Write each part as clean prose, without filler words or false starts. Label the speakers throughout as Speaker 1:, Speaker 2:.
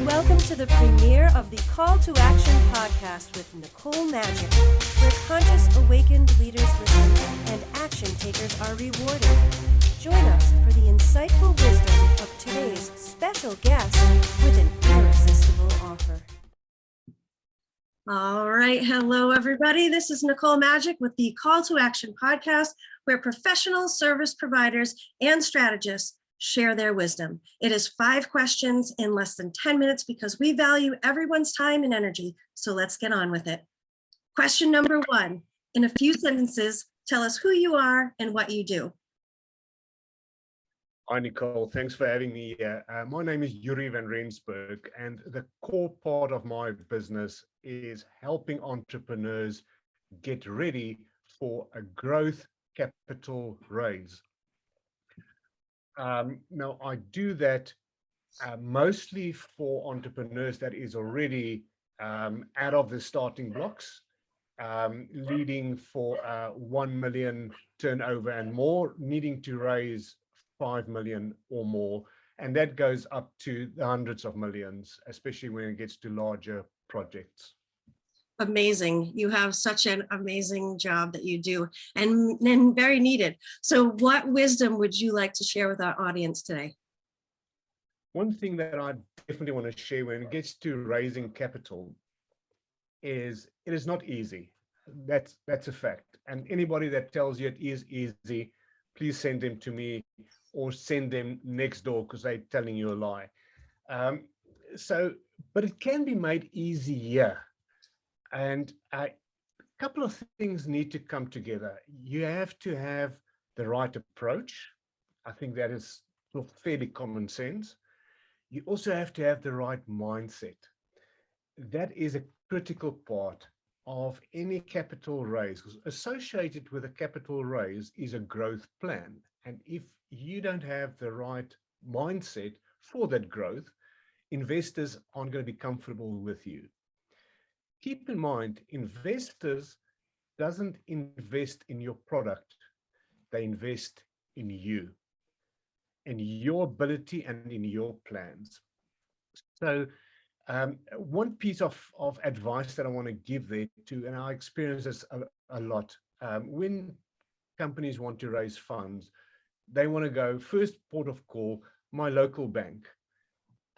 Speaker 1: Welcome to the premiere of the Call to Action podcast with Nicole Majik, where conscious awakened leaders listen and action takers are rewarded. Join us for the insightful wisdom of today's special guest with an irresistible offer. All right. Hello, everybody. This is Nicole Majik with the Call to Action podcast, where professional service providers and strategists share their wisdom. It is 5 questions in less than 10 minutes because we value everyone's time and energy. So let's get on with it. Question number 1. In a few sentences, tell us who you are and what you do.
Speaker 2: Hi, Nicole. Thanks for having me here. My name is Jurie van Rensburg, and the core part of my business is helping entrepreneurs get ready for a growth capital raise. Now, I do that mostly for entrepreneurs that is already out of the starting blocks, leading for 1 million turnover and more, needing to raise 5 million or more. And that goes up to the hundreds of millions, especially when it gets to larger projects.
Speaker 1: Amazing. You have such an amazing job that you do and very needed. So what wisdom would you like to share with our audience today?
Speaker 2: One thing that I definitely want to share when it gets to raising capital is it is not easy. That's a fact. And anybody that tells you it is easy, please send them to me or send them next door because they're telling you a lie. But it can be made easier. And a couple of things need to come together. You have to have the right approach. I think that is fairly common sense. You also have to have the right mindset. That is a critical part of any capital raise. Associated with a capital raise is a growth plan. And if you don't have the right mindset for that growth, investors aren't going to be comfortable with you. Keep in mind, investors doesn't invest in your product. They invest in you and your ability and in your plans. So one piece of advice that I want to give there too, and I experience this a lot, when companies want to raise funds, they want to go first port of call, my local bank.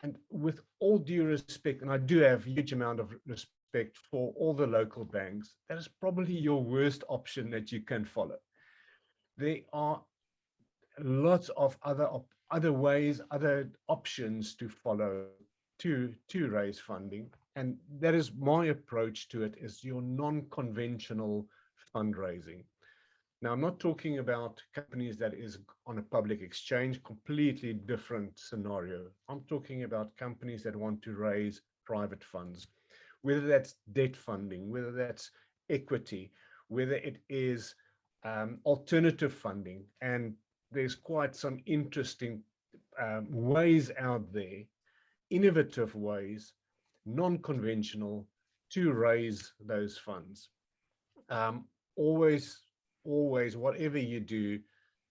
Speaker 2: And with all due respect, and I do have a huge amount of respect for all the local banks, that is probably your worst option that you can follow. There are lots of other ways, other options to follow to raise funding. And that is my approach to it, is your non-conventional fundraising. Now, I'm not talking about companies that is on a public exchange, completely different scenario. I'm talking about companies that want to raise private funds, whether that's debt funding, whether that's equity, whether it is alternative funding. And there's quite some interesting ways out there, innovative ways, non-conventional, to raise those funds. Always, whatever you do,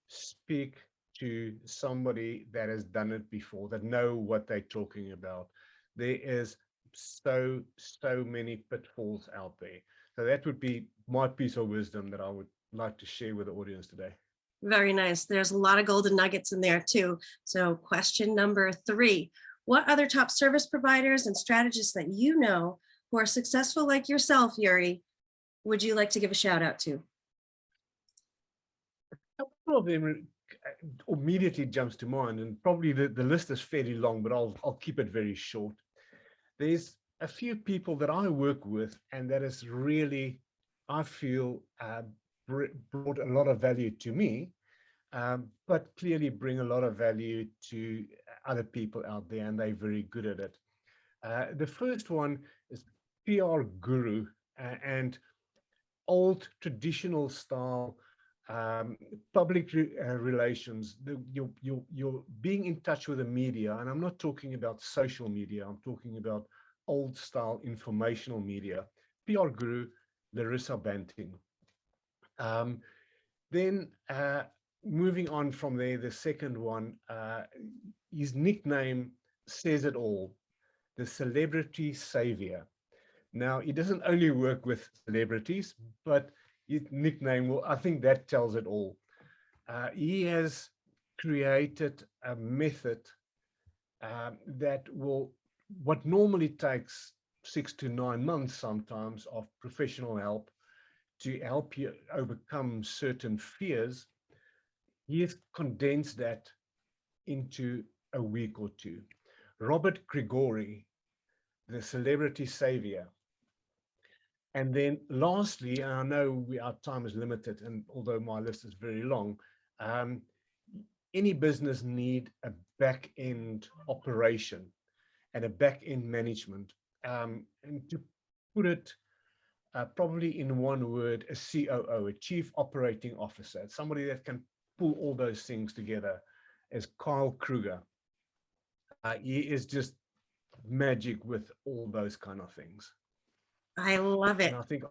Speaker 2: speak to somebody that has done it before, that know what they're talking about. There is so many pitfalls out there. So that would be my piece of wisdom that I would like to share with the audience today.
Speaker 1: Very nice. There's a lot of golden nuggets in there too. So question number 3, what other top service providers and strategists that you know who are successful like yourself, Jurie, would you like to give a shout out to?
Speaker 2: A couple of them immediately jumps to mind, and probably the list is fairly long, but I'll keep it very short. There's a few people that I work with, and that is really, I feel, brought a lot of value to me, but clearly bring a lot of value to other people out there, and they're very good at it. The first one is PR Guru, and old traditional style public relations. You're being in touch with the media, and I'm not talking about social media, I'm talking about old style informational media. PR Guru, Larissa Banting. Then moving on from there, the second one, his nickname says it all. the celebrity savior. Now, he doesn't only work with celebrities, but his nickname, well, I think that tells it all. He has created a method that will, what normally takes 6 to 9 months sometimes of professional help to help you overcome certain fears, he has condensed that into a week or two. Robert Gregory, the celebrity savior. And then lastly, and I know our time is limited, and although my list is very long, any business need a back-end operation and a back-end management. And to put it probably in one word, a COO, a Chief Operating Officer, somebody that can pull all those things together, as Kyle Kruger. He is just magic with all those kind of things.
Speaker 1: I love it.
Speaker 2: And I think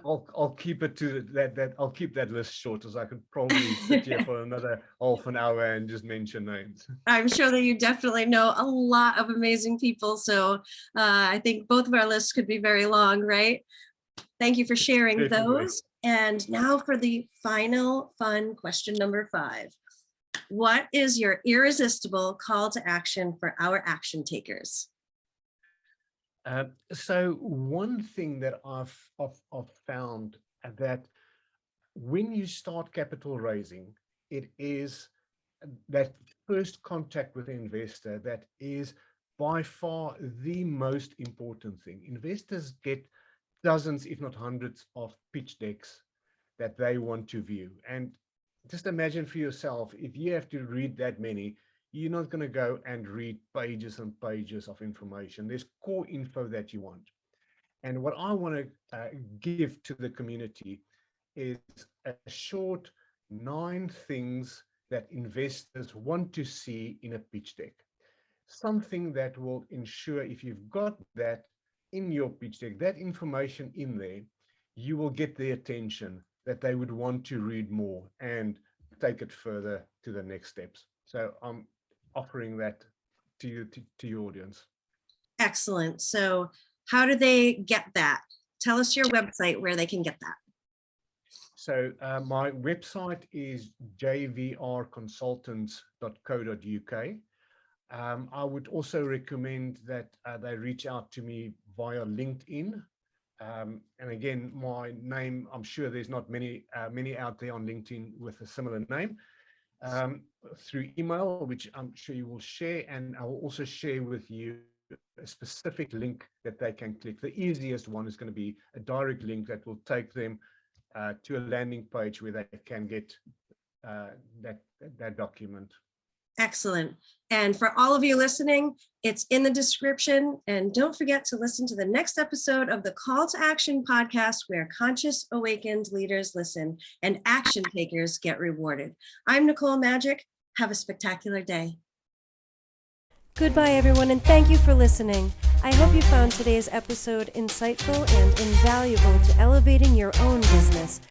Speaker 2: I'll keep it to that. I'll keep that list short, as I could probably sit here for another half an hour and just mention names.
Speaker 1: I'm sure that you definitely know a lot of amazing people. So I think both of our lists could be very long, right? Thank you for sharing
Speaker 2: Definitely.
Speaker 1: those. And now for the final fun question number 5. What is your irresistible call to action for our action takers?
Speaker 2: So one thing that I've found that when you start capital raising, it is that first contact with the investor that is by far the most important thing. Investors get dozens, if not hundreds, of pitch decks that they want to view. And just imagine for yourself, if you have to read that many, you're not going to go and read pages and pages of information. There's core info that you want. And what I want to give to the community is a short 9 things that investors want to see in a pitch deck. Something that will ensure, if you've got that in your pitch deck, that information in there, you will get their attention, that they would want to read more and take it further to the next steps. So I'm offering that to you, to your audience.
Speaker 1: Excellent. So how do they get that? Tell us your website where they can get that.
Speaker 2: So my website is jvrconsultants.co.uk. I would also recommend that they reach out to me via LinkedIn. And again, my name, I'm sure there's not many out there on LinkedIn with a similar name. Through email, which I'm sure you will share, and I will also share with you a specific link that they can click. The easiest one is going to be a direct link that will take them to a landing page where they can get that document.
Speaker 1: Excellent. And for all of you listening, it's in the description. And don't forget to listen to the next episode of the Call to Action podcast, where conscious, awakened leaders listen and action takers get rewarded. I'm Nicole Majik. Have a spectacular day. Goodbye, everyone, and thank you for listening. I hope you found today's episode insightful and invaluable to elevating your own business.